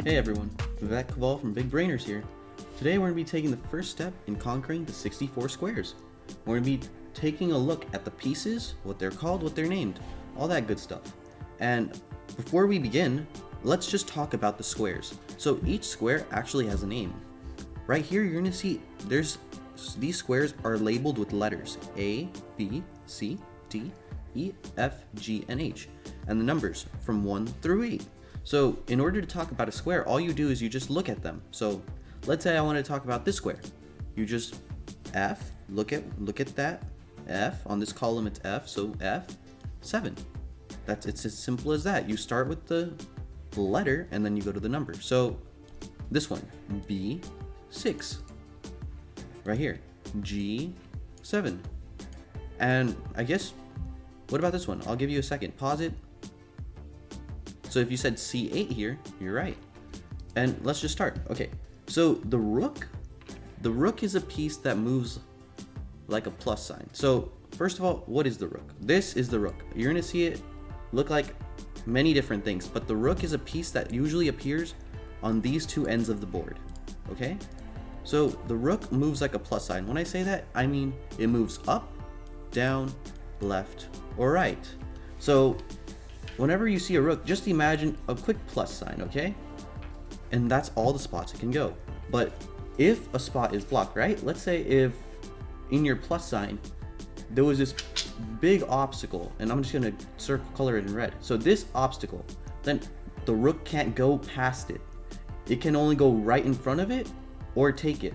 Hey everyone, Vivek from Big Brainers here. Today we're going to be taking the first step in conquering the 64 squares. We're going to be taking a look at the pieces, what they're called, what they're named, all that good stuff. And before we begin, let's just talk about the squares. So each square actually has a name. Right here you're going to see these squares are labeled with letters A, B, C, D, E, F, G, and H, and the numbers from 1 through 8. So in order to talk about a square, all you do is you just look at them. So let's say I want to talk about this square. You just F, look at that F, on this column it's F, so F, 7. It's as simple as that. You start with the letter and then you go to the number. So this one, B, 6. Right here, G, 7. And I guess, what about this one? I'll give you a second. Pause it. So if you said C8 here, you're right. And let's just start. Okay, so the rook is a piece that moves like a plus sign. So first of all, what is the rook? This is the rook. You're gonna see it look like many different things, but the rook is a piece that usually appears on these two ends of the board, okay? So the rook moves like a plus sign. When I say that, I mean it moves up, down, left, or right. So whenever you see a rook, just imagine a quick plus sign, okay? And that's all the spots it can go. But if a spot is blocked, right? Let's say if in your plus sign, there was this big obstacle, and I'm just gonna color it in red. So this obstacle, then the rook can't go past it. It can only go right in front of it or take it.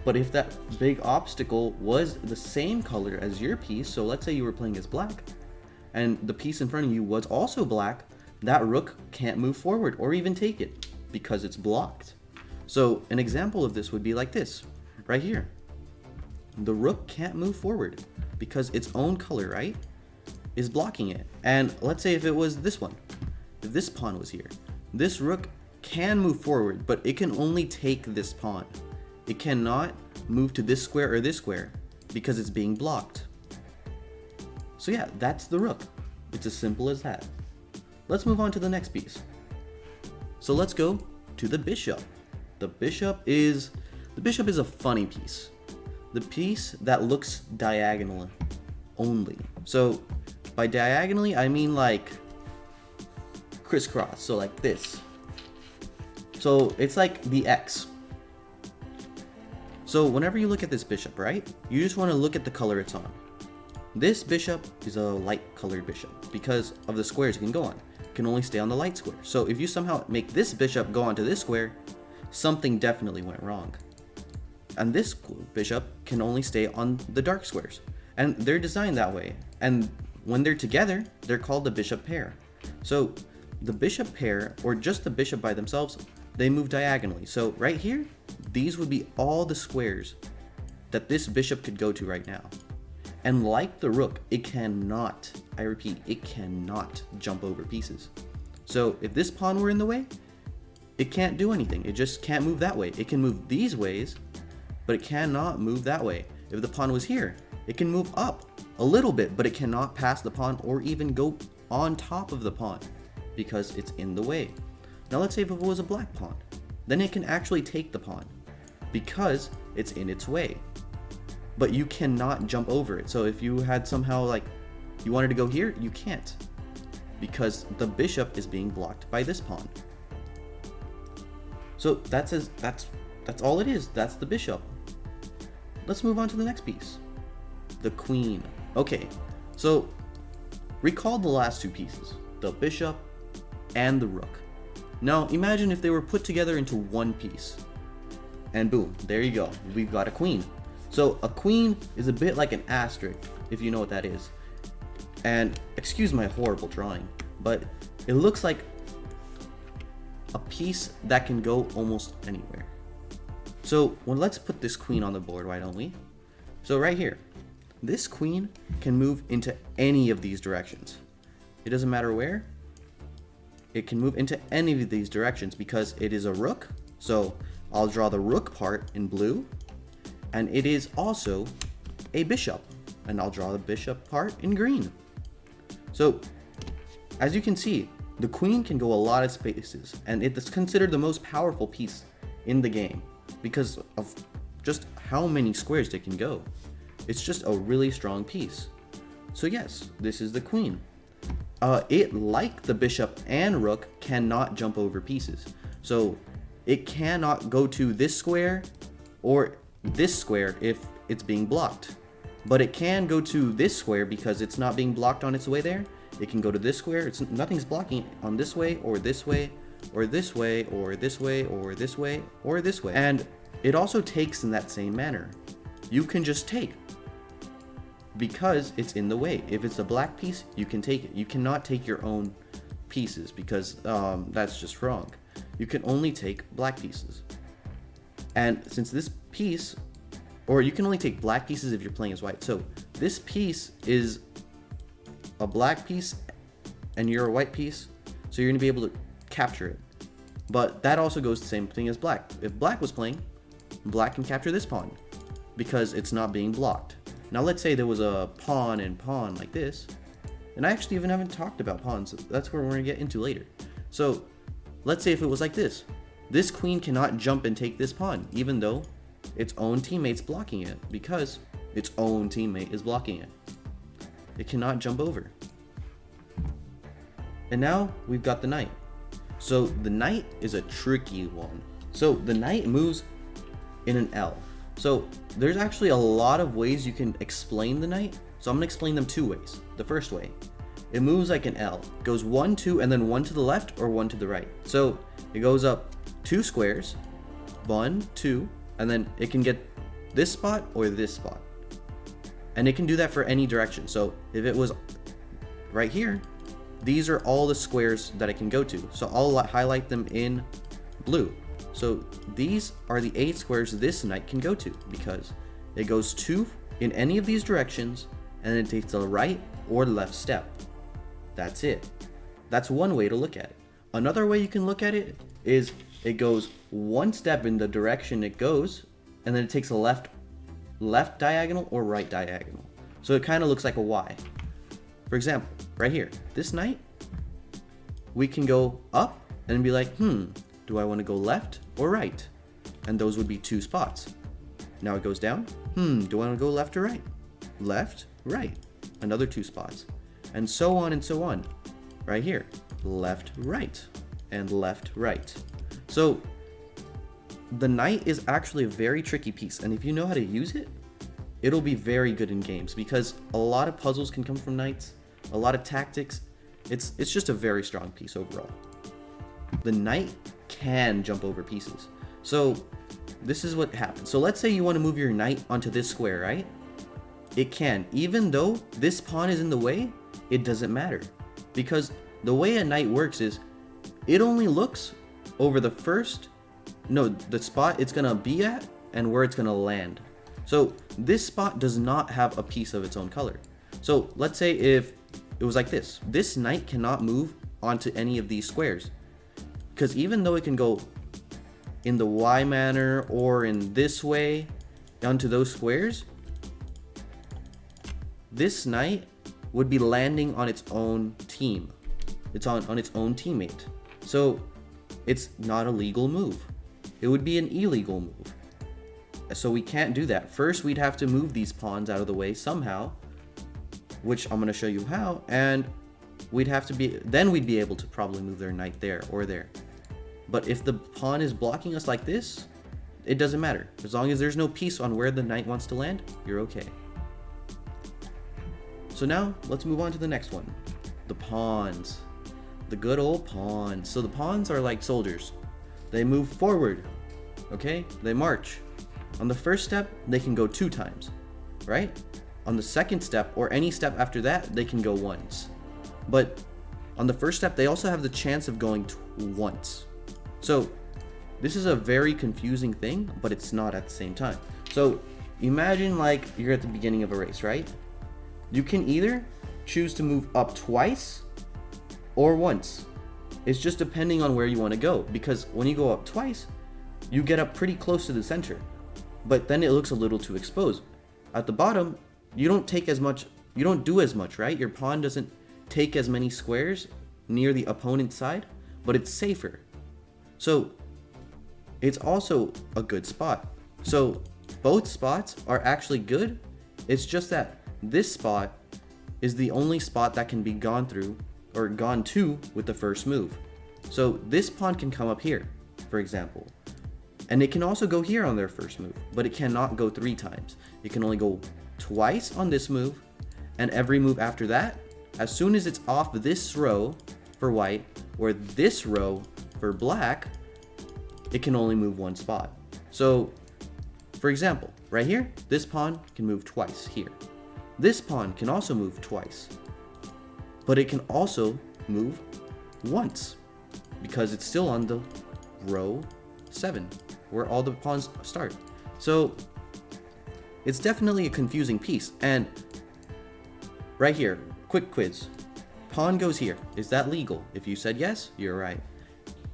But if that big obstacle was the same color as your piece, so let's say you were playing as black, and the piece in front of you was also black, that rook can't move forward or even take it because it's blocked. So an example of this would be like this, right here. The rook can't move forward because its own color, right, is blocking it. And let's say if it was this one, if this pawn was here, this rook can move forward, but it can only take this pawn. It cannot move to this square or this square because it's being blocked. So yeah, that's the rook. It's as simple as that. Let's move on to the next piece. So let's go to the bishop. The bishop is a funny piece. The piece that looks diagonal only. So by diagonally, I mean like crisscross, so like this. So it's like the X. So whenever you look at this bishop, right, you just want to look at the color it's on. This bishop is a light colored bishop because of the squares it can go on. It can only stay on the light square. So if you somehow make this bishop go onto this square, something definitely went wrong. And this bishop can only stay on the dark squares. And they're designed that way. And when they're together, they're called the bishop pair. So the bishop pair, or just the bishop by themselves, they move diagonally. So right here, these would be all the squares that this bishop could go to right now. And like the rook, it cannot, I repeat, it cannot jump over pieces. So if this pawn were in the way, it can't do anything. It just can't move that way. It can move these ways, but it cannot move that way. If the pawn was here, it can move up a little bit, but it cannot pass the pawn or even go on top of the pawn because it's in the way. Now let's say if it was a black pawn, then it can actually take the pawn because it's in its way. But you cannot jump over it. So if you had somehow like, you wanted to go here, you can't because the bishop is being blocked by this pawn. So that's all it is. That's the bishop. Let's move on to the next piece. The queen. Okay, so recall the last two pieces, the bishop and the rook. Now imagine if they were put together into one piece. And boom, there you go. We've got a queen. So a queen is a bit like an asterisk, if you know what that is. And excuse my horrible drawing, but it looks like a piece that can go almost anywhere. So let's put this queen on the board, why don't we? So right here, this queen can move into any of these directions. It doesn't matter where. It can move into any of these directions because it is a rook. So I'll draw the rook part in blue. And it is also a bishop, and I'll draw the bishop part in green. So as you can see, The queen can go a lot of spaces, and it's considered the most powerful piece in the game because of just how many squares they can go. It's just a really strong piece. So yes, this is the queen. It, like the bishop and rook, cannot jump over pieces. So it cannot go to this square or this square if it's being blocked. But it can go to this square because it's not being blocked on its way there. It can go to this square. Nothing's blocking it on this way or this way or this way or this way or this way or this way. And it also takes in that same manner. You can just take because it's in the way. If it's a black piece, you can take it. You cannot take your own pieces because that's just wrong. You can only take black pieces. And since this piece, or you can only take black pieces if you're playing as white. So this piece is a black piece and you're a white piece, so you're gonna be able to capture it. But that also goes the same thing as black. If black was playing, black can capture this pawn because it's not being blocked. Now let's say there was a pawn and pawn like this, and I actually even haven't talked about pawns. That's where we're gonna get into later. So let's say if it was like this. This queen cannot jump and take this pawn, even though its own teammate's blocking it, because its own teammate is blocking it. It cannot jump over. And now we've got the knight. So the knight is a tricky one. So the knight moves in an L. So there's actually a lot of ways you can explain the knight. So I'm gonna explain them two ways. The first way, it moves like an L. It goes 1, 2, and then 1 to the left or 1 to the right. So it goes up 2 squares, 1, 2, and then it can get this spot or this spot. And it can do that for any direction. So if it was right here, these are all the squares that it can go to. So I'll highlight them in blue. So these are the 8 squares this knight can go to because it goes 2 in any of these directions and then it takes the right or left step. That's it. That's one way to look at it. Another way you can look at it is it goes 1 step in the direction it goes and then it takes a left diagonal or right diagonal. So it kind of looks like a Y. For example, right here, this knight, we can go up and be like, do I want to go left or right? And those would be 2 spots. Now it goes down, do I want to go left or right? Left, right, another 2 spots. And so on, right here, left, right, and left, right. So the knight is actually a very tricky piece, and if you know how to use it, it'll be very good in games because a lot of puzzles can come from knights, a lot of tactics. It's just a very strong piece overall. The knight can jump over pieces. So this is what happens. So let's say you want to move your knight onto this square, right? It can. Even though this pawn is in the way, it doesn't matter. Because the way a knight works is it only looks over the spot it's going to be at and where it's going to land. So this spot does not have a piece of its own color. So let's say if it was like this. This knight cannot move onto any of these squares. Because even though it can go in the Y manner or in this way onto those squares, this knight would be landing on its own team. It's on its own teammate. So it's not a legal move. It would be an illegal move. So we can't do that. First, we'd have to move these pawns out of the way somehow, which I'm going to show you how, and then we'd be able to probably move their knight there or there. But if the pawn is blocking us like this, it doesn't matter. As long as there's no piece on where the knight wants to land, you're okay. So now, let's move on to the next one. The pawns. The good old pawns. So the pawns are like soldiers. They move forward, okay? They march. On the first step, they can go 2 times, right? On the second step, or any step after that, they can go once. But on the first step, they also have the chance of going once. So this is a very confusing thing, but it's not at the same time. So imagine like you're at the beginning of a race, right? You can either choose to move up twice or once. It's just depending on where you want to go, because when you go up twice, you get up pretty close to the center, but then it looks a little too exposed. At the bottom, you don't do as much, right? Your pawn doesn't take as many squares near the opponent's side, but it's safer. So it's also a good spot. So both spots are actually good. It's just that this spot is the only spot that can be gone through or gone to with the first move. So this pawn can come up here, for example. And it can also go here on their first move, but it cannot go 3 times. It can only go twice on this move, and every move after that, as soon as it's off this row for white, or this row for black, it can only move 1 spot. So, for example, right here, this pawn can move twice here. This pawn can also move twice, but it can also move once, because it's still on the row 7, where all the pawns start. So it's definitely a confusing piece. And right here, quick quiz. Pawn goes here. Is that legal? If you said yes, you're right.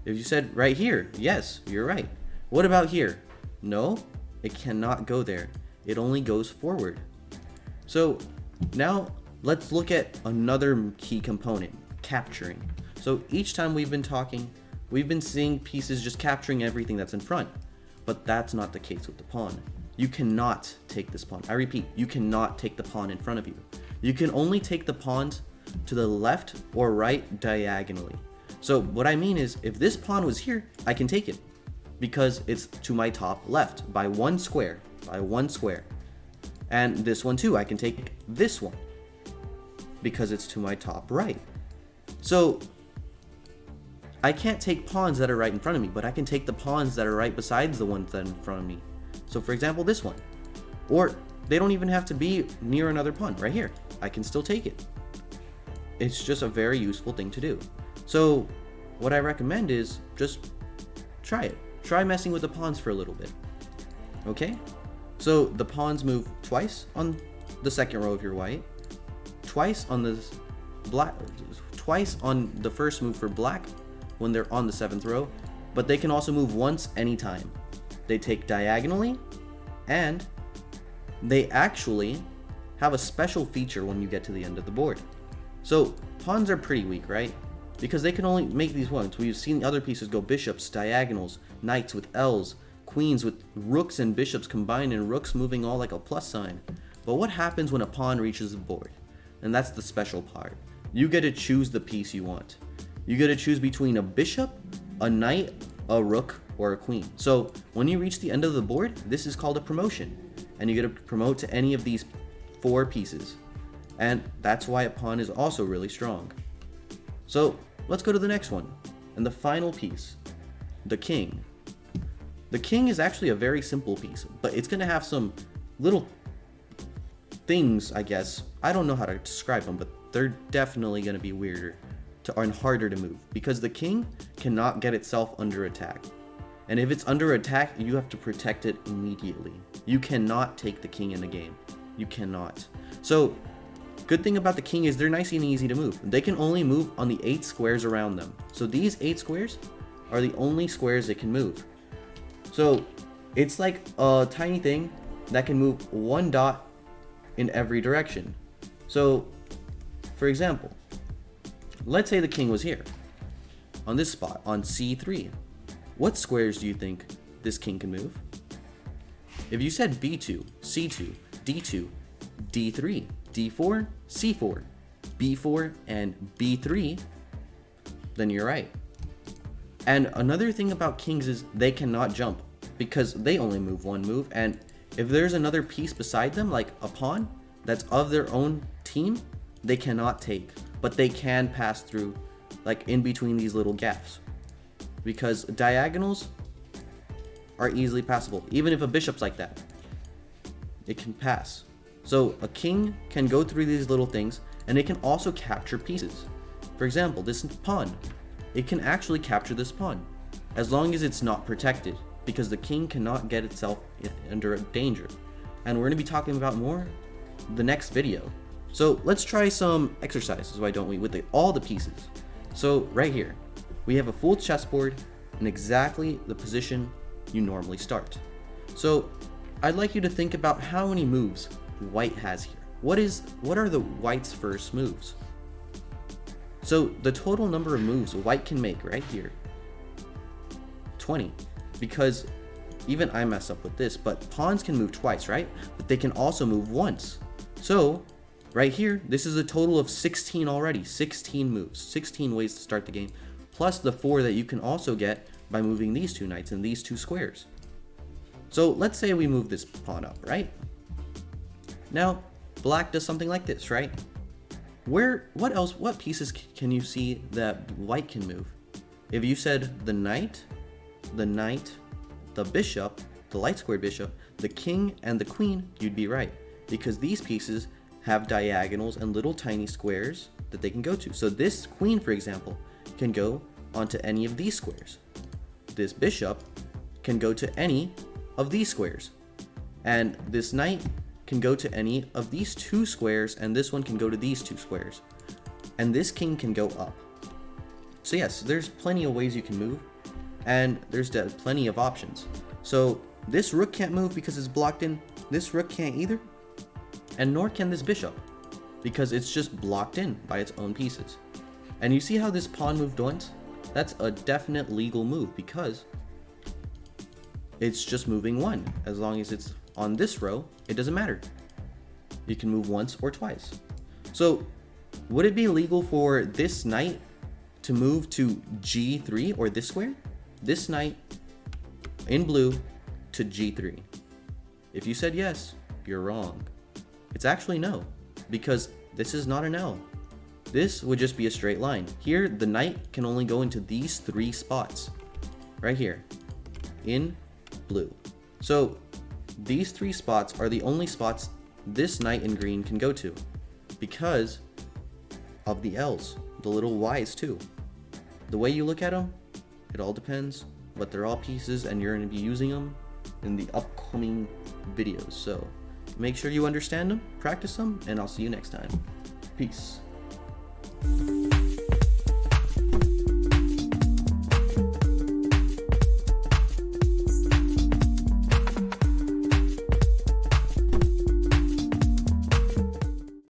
If you said right here, yes, you're right. What about here? No, it cannot go there. It only goes forward. So now let's look at another key component, capturing. So each time we've been talking, we've been seeing pieces just capturing everything that's in front. But that's not the case with the pawn. You cannot take this pawn. I repeat, you cannot take the pawn in front of you. You can only take the pawns to the left or right diagonally. So what I mean is, if this pawn was here, I can take it because it's to my top left by 1 square, And this one too, I can take this one because it's to my top right. So I can't take pawns that are right in front of me, but I can take the pawns that are right besides the ones that are in front of me. So for example, this one. Or they don't even have to be near another pawn, right here. I can still take it. It's just a very useful thing to do. So what I recommend is just try it. Try messing with the pawns for a little bit. Okay? So the pawns move twice on the second row of your white, twice on the black, twice on the first move for black when they're on the 7th row, but they can also move once anytime. They take diagonally, and they actually have a special feature when you get to the end of the board. So pawns are pretty weak, right? Because they can only make these ones. We've seen other pieces go bishops, diagonals, knights with L's, queens with rooks and bishops combined, and rooks moving all like a plus sign. But what happens when a pawn reaches the board? And that's the special part. You get to choose the piece you want. You get to choose between a bishop, a knight, a rook, or a queen. So when you reach the end of the board, this is called a promotion. And you get to promote to any of these 4 pieces. And that's why a pawn is also really strong. So let's go to the next one. And the final piece, the king. The king is actually a very simple piece, but it's going to have some little things, I guess. I don't know how to describe them, but they're definitely going to be weirder and harder to move, because the king cannot get itself under attack. And if it's under attack, you have to protect it immediately. You cannot take the king in the game. You cannot. So good thing about the king is they're nice and easy to move. They can only move on the 8 squares around them. So these 8 squares are the only squares it can move. So it's like a tiny thing that can move 1 dot in every direction. So for example, let's say the king was here on this spot on C3. What squares do you think this king can move? If you said B2, C2, D2, D3, D4, C4, B4, and B3, then you're right. And another thing about kings is they cannot jump because they only move 1 move, and if there's another piece beside them, like a pawn that's of their own team, they cannot take, but they can pass through, like in between these little gaps, because diagonals are easily passable. Even if a bishop's like that, it can pass. So a king can go through these little things, and it can also capture pieces. For example, this pawn, it can actually capture this pawn as long as it's not protected, because the king cannot get itself under danger. And we're going to be talking about more the next video. So let's try some exercises, why don't we, with all the pieces. So right here, we have a full chessboard in exactly the position you normally start. So I'd like you to think about how many moves white has here. What are the white's first moves? So the total number of moves white can make right here, 20, because even I mess up with this, but pawns can move twice, right? But they can also move once. So right here, this is a total of 16 already, 16 moves, 16 ways to start the game, plus the 4 that you can also get by moving these 2 knights and these 2 squares. So let's say we move this pawn up, right? Now, black does something like this, right? What pieces can you see that white can move? If you said the knight, the bishop, the light squared bishop, the king, and the queen, you'd be right. Because these pieces have diagonals and little tiny squares that they can go to. So this queen, for example, can go onto any of these squares. This bishop can go to any of these squares. And this knight can go to any of these 2 squares, and this one can go to these 2 squares. And this king can go up. So yes, there's plenty of ways you can move, and there's plenty of options. So this rook can't move because it's blocked in, this rook can't either, and nor can this bishop, because it's just blocked in by its own pieces. And you see how this pawn moved once? That's a definite legal move because it's just moving one. As long as it's on this row, it doesn't matter. You can move once or twice. So would it be legal for this knight to move to G3 or this square? This knight in blue to G3. If you said yes, you're wrong. It's actually no, because this is not an L. This would just be a straight line. Here, the knight can only go into these 3 spots. Right here, in blue. So these 3 spots are the only spots this knight in green can go to, because of the L's, the little Y's too. The way you look at them, it all depends, but they're all pieces and you're going to be using them in the upcoming videos. So make sure you understand them, practice them, and I'll see you next time. Peace.